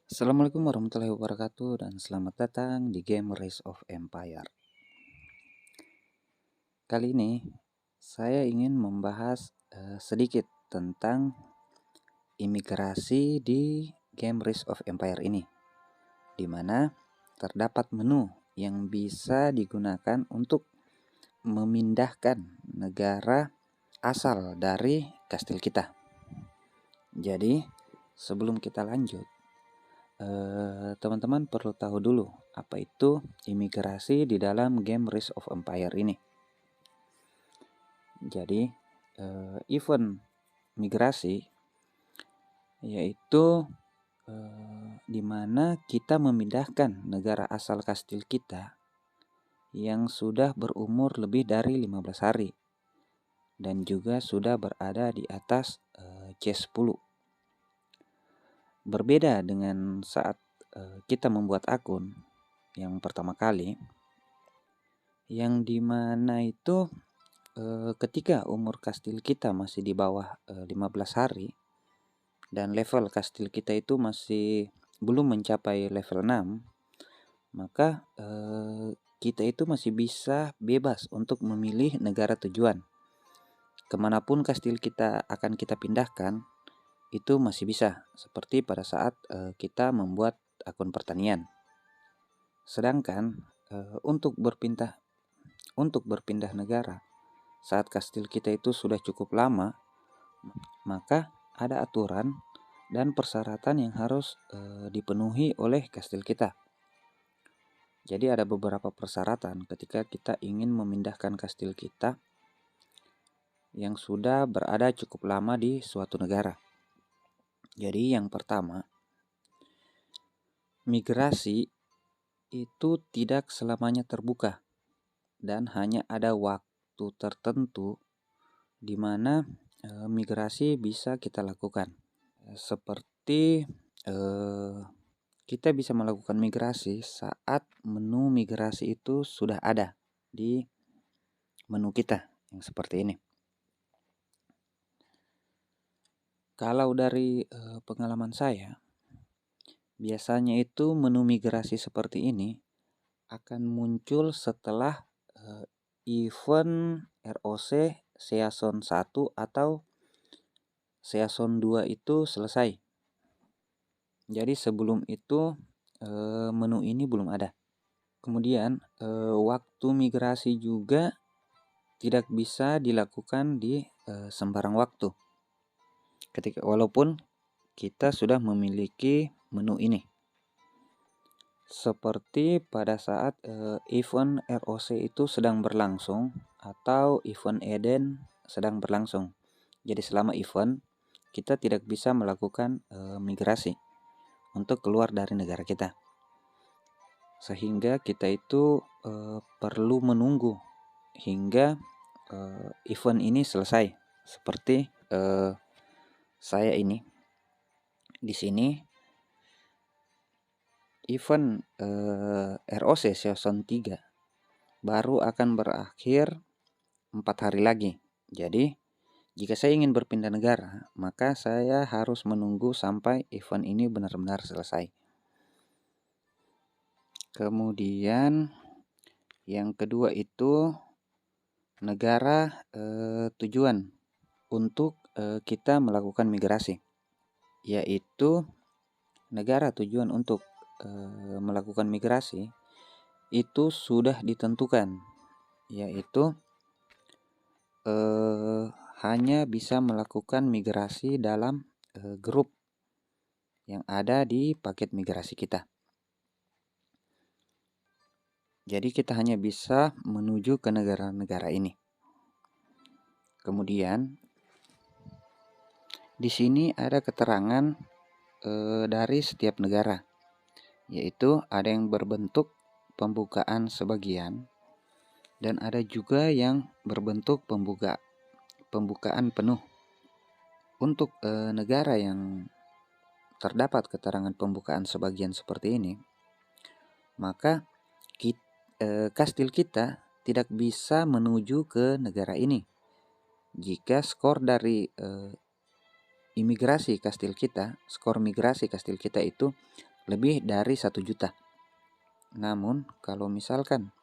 Assalamualaikum warahmatullahi wabarakatuh dan selamat datang di game Rise of Empire. Kali ini saya ingin membahas sedikit tentang imigrasi di game Rise of Empire ini, di mana terdapat menu yang bisa digunakan untuk memindahkan negara asal dari kastil kita. Jadi sebelum kita lanjut, teman-teman perlu tahu dulu apa itu imigrasi di dalam game Rise of Empire ini. Jadi event migrasi yaitu di mana kita memindahkan negara asal kastil kita yang sudah berumur lebih dari 15 hari dan juga sudah berada di atas C10. Berbeda dengan saat kita membuat akun yang pertama kali, yang dimana itu ketika umur kastil kita masih di bawah 15 hari dan level kastil kita itu masih belum mencapai level 6, maka kita itu masih bisa bebas untuk memilih negara tujuan. Kemanapun kastil kita akan kita pindahkan, itu masih bisa, seperti pada saat kita membuat akun pertanian. Sedangkan untuk berpindah negara saat kastil kita itu sudah cukup lama, maka ada aturan dan persyaratan yang harus dipenuhi oleh kastil kita. Jadi ada beberapa persyaratan ketika kita ingin memindahkan kastil kita yang sudah berada cukup lama di suatu negara. Jadi yang pertama, migrasi itu tidak selamanya terbuka dan hanya ada waktu tertentu di mana migrasi bisa kita lakukan. Seperti kita bisa melakukan migrasi saat menu migrasi itu sudah ada di menu kita yang seperti ini. Kalau dari pengalaman saya, biasanya itu menu migrasi seperti ini akan muncul setelah event ROC Season 1 atau Season 2 itu selesai. Jadi sebelum itu menu ini belum ada. Kemudian waktu migrasi juga tidak bisa dilakukan di sembarang waktu. Walaupun kita sudah memiliki menu ini. Seperti pada saat event ROC itu sedang berlangsung atau event Eden sedang berlangsung. Jadi selama event kita tidak bisa melakukan migrasi untuk keluar dari negara kita. Sehingga kita itu perlu menunggu hingga event ini selesai. Seperti saya ini di sini event ROC Season 3 baru akan berakhir 4 hari lagi. Jadi jika saya ingin berpindah negara, maka saya harus menunggu sampai event ini benar-benar selesai. Kemudian yang kedua itu negara tujuan untuk kita melakukan migrasi, yaitu negara tujuan untuk melakukan migrasi itu sudah ditentukan, yaitu hanya bisa melakukan migrasi dalam grup yang ada di paket migrasi kita. Jadi kita hanya bisa menuju ke negara-negara ini. Kemudian di sini ada keterangan dari setiap negara, yaitu ada yang berbentuk pembukaan sebagian dan ada juga yang berbentuk pembukaan penuh. Untuk negara yang terdapat keterangan pembukaan sebagian seperti ini, maka kastil kita tidak bisa menuju ke negara ini jika skor dari skor migrasi kastil kita itu lebih dari 1 juta. Namun kalau misalkan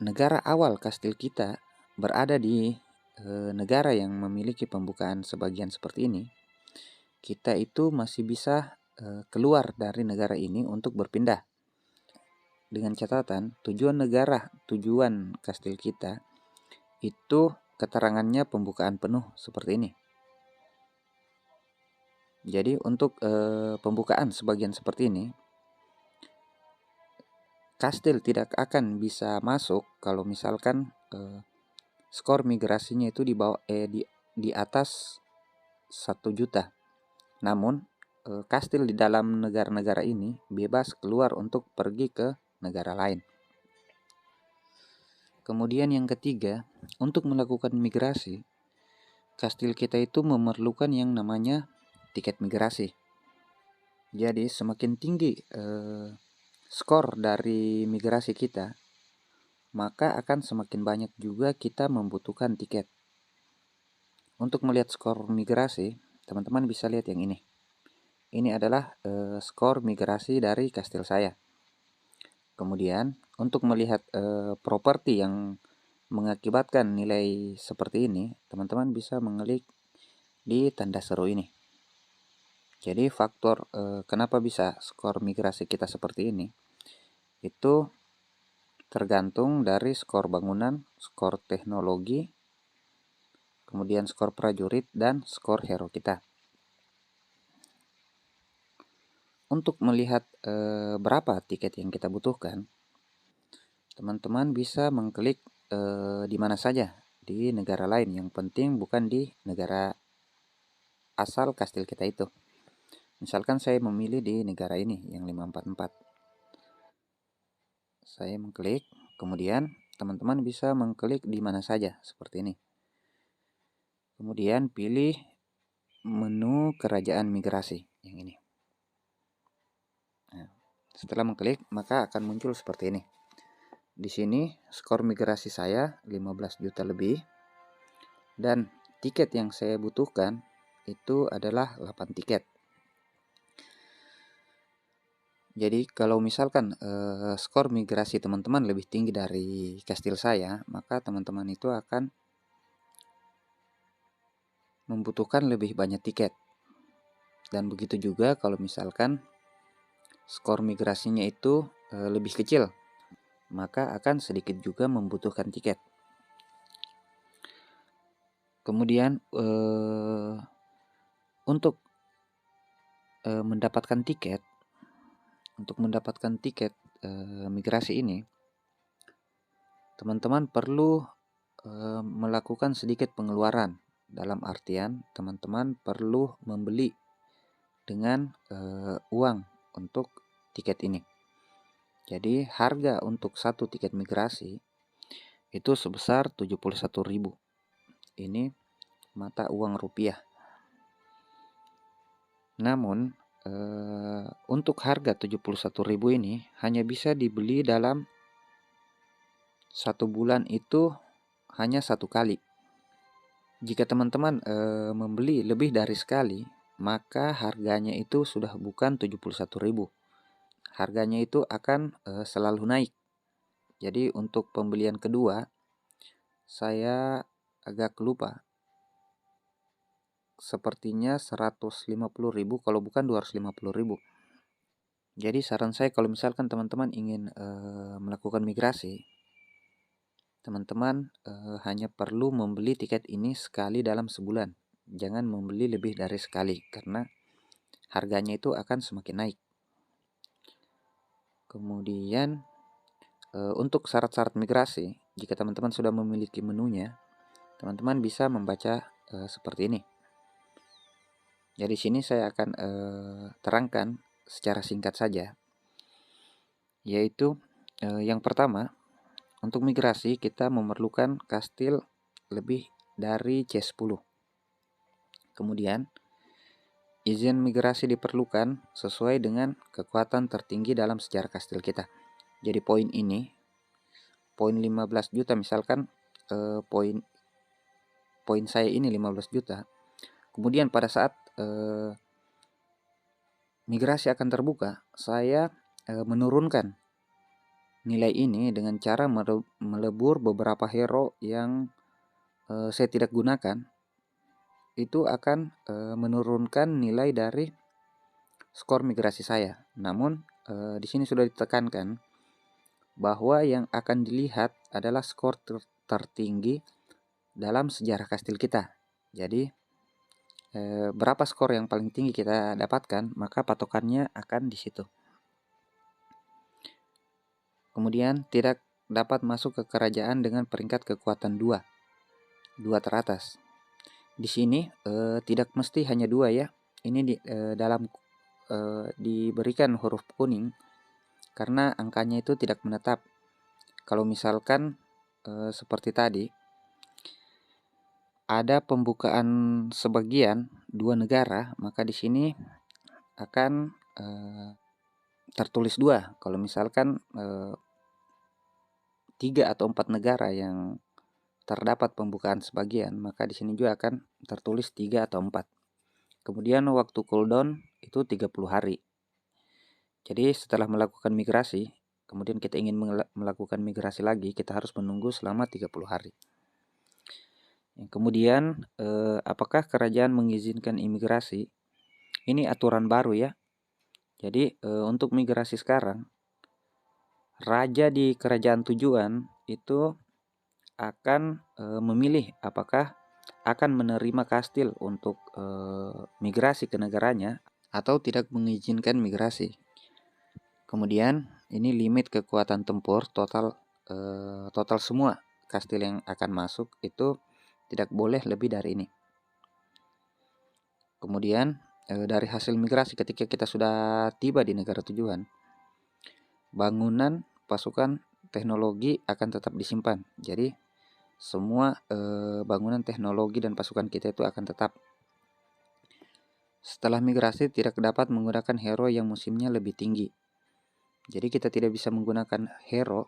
negara awal kastil kita berada di negara yang memiliki pembukaan sebagian seperti ini, kita itu masih bisa keluar dari negara ini untuk berpindah. Dengan catatan tujuan kastil kita itu keterangannya pembukaan penuh seperti ini. Jadi untuk pembukaan sebagian seperti ini, kastil tidak akan bisa masuk kalau misalkan skor migrasinya itu di atas 1 juta. Namun kastil di dalam negara-negara ini bebas keluar untuk pergi ke negara lain. Kemudian yang ketiga, untuk melakukan migrasi, kastil kita itu memerlukan yang namanya tiket migrasi. Jadi semakin tinggi skor dari migrasi kita, maka akan semakin banyak juga kita membutuhkan tiket. Untuk melihat skor migrasi, teman-teman bisa lihat yang ini. Ini adalah skor migrasi dari kastil saya. Kemudian untuk melihat properti yang mengakibatkan nilai seperti ini, teman-teman bisa mengklik di tanda seru ini. Jadi faktor kenapa bisa skor migrasi kita seperti ini, itu tergantung dari skor bangunan, skor teknologi, kemudian skor prajurit, dan skor hero kita. Untuk melihat berapa tiket yang kita butuhkan, teman-teman bisa mengklik di mana saja di negara lain. Yang penting bukan di negara asal kastil kita itu. Misalkan saya memilih di negara ini yang 544. Saya mengklik, kemudian teman-teman bisa mengklik di mana saja seperti ini. Kemudian pilih menu kerajaan migrasi yang ini. Nah, setelah mengklik, maka akan muncul seperti ini. Di sini skor migrasi saya 15 juta lebih, dan tiket yang saya butuhkan itu adalah 8 tiket. Jadi kalau misalkan skor migrasi teman-teman lebih tinggi dari kastil saya, maka teman-teman itu akan membutuhkan lebih banyak tiket. Dan begitu juga kalau misalkan skor migrasinya itu lebih kecil, maka akan sedikit juga membutuhkan tiket. Kemudian untuk mendapatkan tiket, migrasi ini, teman-teman perlu melakukan sedikit pengeluaran. Dalam artian teman-teman perlu membeli dengan uang untuk tiket ini. Jadi harga untuk satu tiket migrasi itu sebesar 71.000. Ini mata uang rupiah. Namun untuk harga 71.000 ini hanya bisa dibeli dalam 1 bulan itu hanya 1 kali. Jika teman-teman membeli lebih dari sekali, maka harganya itu sudah bukan 71.000. Harganya itu akan selalu naik. Jadi untuk pembelian kedua, saya agak lupa. Sepertinya 150.000 kalau bukan 250.000. Jadi saran saya kalau misalkan teman-teman ingin melakukan migrasi, teman-teman hanya perlu membeli tiket ini sekali dalam sebulan. Jangan membeli lebih dari sekali karena harganya itu akan semakin naik. Kemudian untuk syarat-syarat migrasi, jika teman-teman sudah memiliki menunya, teman-teman bisa membaca seperti ini. Jadi sini saya akan terangkan secara singkat saja, yaitu yang pertama, untuk migrasi kita memerlukan kastil lebih dari C10. Kemudian izin migrasi diperlukan sesuai dengan kekuatan tertinggi dalam sejarah kastil kita. Jadi poin ini, poin 15 juta misalkan, poin saya ini 15 juta. Kemudian pada saat migrasi akan terbuka, saya menurunkan nilai ini dengan cara melebur beberapa hero yang saya tidak gunakan. Itu akan menurunkan nilai dari skor migrasi saya. Namun di sini sudah ditekankan bahwa yang akan dilihat adalah skor tertinggi dalam sejarah kastil kita. Jadi berapa skor yang paling tinggi kita dapatkan, maka patokannya akan di situ. Kemudian tidak dapat masuk ke kerajaan dengan peringkat kekuatan 2 teratas. Di sini tidak mesti hanya 2 ya. Ini diberikan huruf kuning karena angkanya itu tidak menetap. Kalau misalkan seperti tadi ada pembukaan sebagian 2 negara, maka di sini akan tertulis 2. Kalau misalkan 3 atau 4 negara yang terdapat pembukaan sebagian, maka di sini juga akan tertulis 3 atau 4. Kemudian waktu cooldown itu 30 hari. Jadi setelah melakukan migrasi, kemudian kita ingin melakukan migrasi lagi, kita harus menunggu selama 30 hari. Kemudian apakah kerajaan mengizinkan imigrasi? Ini aturan baru ya. Jadi untuk migrasi sekarang, raja di kerajaan tujuan itu akan memilih apakah akan menerima kastil untuk migrasi ke negaranya atau tidak mengizinkan migrasi. Kemudian ini limit kekuatan tempur total semua kastil yang akan masuk itu tidak boleh lebih dari ini. Kemudian dari hasil migrasi ketika kita sudah tiba di negara tujuan, bangunan, pasukan, teknologi akan tetap disimpan. Jadi semua bangunan, teknologi, dan pasukan kita itu akan tetap. Setelah migrasi tidak dapat menggunakan hero yang musimnya lebih tinggi. Jadi kita tidak bisa menggunakan hero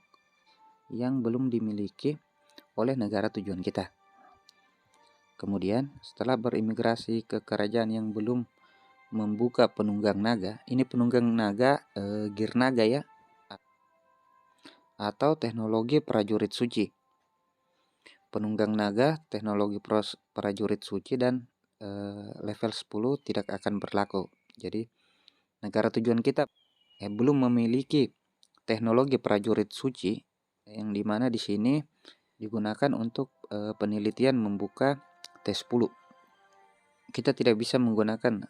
yang belum dimiliki oleh negara tujuan kita. Kemudian setelah berimigrasi ke kerajaan yang belum membuka penunggang naga, ini penunggang naga gear naga ya, atau teknologi prajurit suci. Penunggang naga, teknologi prajurit suci, dan level 10 tidak akan berlaku. Jadi negara tujuan kita belum memiliki teknologi prajurit suci, yang dimana di sini digunakan untuk penelitian membuka T10. Kita tidak bisa menggunakan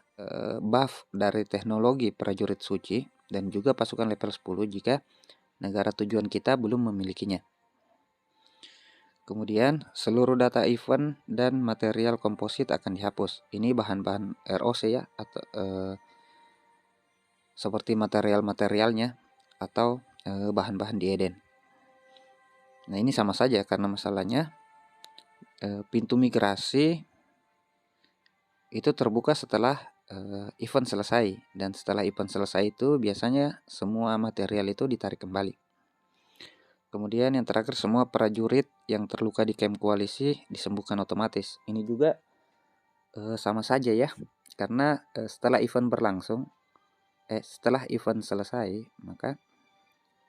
buff dari teknologi prajurit suci dan juga pasukan level 10 jika negara tujuan kita belum memilikinya. Kemudian seluruh data event dan material komposit akan dihapus. Ini bahan-bahan ROC ya, atau seperti material-materialnya atau bahan-bahan di Eden. Nah ini sama saja karena masalahnya pintu migrasi itu terbuka setelah event selesai, dan setelah event selesai itu biasanya semua material itu ditarik kembali. Kemudian yang terakhir, semua prajurit yang terluka di camp koalisi disembuhkan otomatis. Ini juga sama saja ya, karena setelah event selesai, maka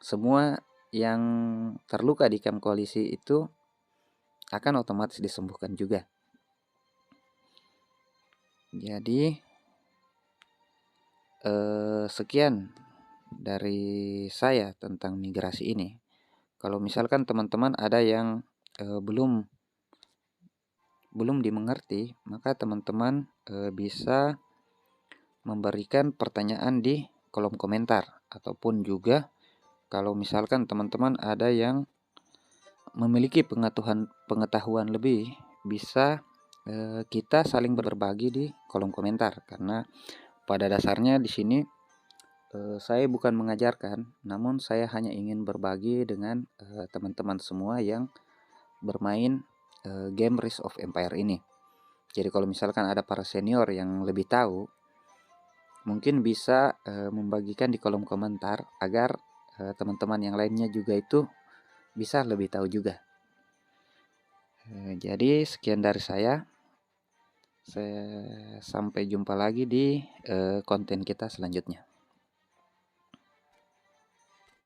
semua yang terluka di camp koalisi itu akan otomatis disembuhkan juga. Jadi sekian dari saya tentang migrasi ini. Kalau misalkan teman-teman ada yang belum dimengerti, maka teman-teman bisa memberikan pertanyaan di kolom komentar, ataupun juga kalau misalkan teman-teman ada yang memiliki pengetahuan lebih, bisa kita saling berbagi di kolom komentar, karena pada dasarnya di sini saya bukan mengajarkan, namun saya hanya ingin berbagi dengan teman-teman semua yang bermain game Rise of Empire ini. Jadi kalau misalkan ada para senior yang lebih tahu, mungkin bisa membagikan di kolom komentar agar teman-teman yang lainnya juga itu bisa lebih tahu juga. Jadi sekian dari saya. Sampai jumpa lagi di konten kita selanjutnya.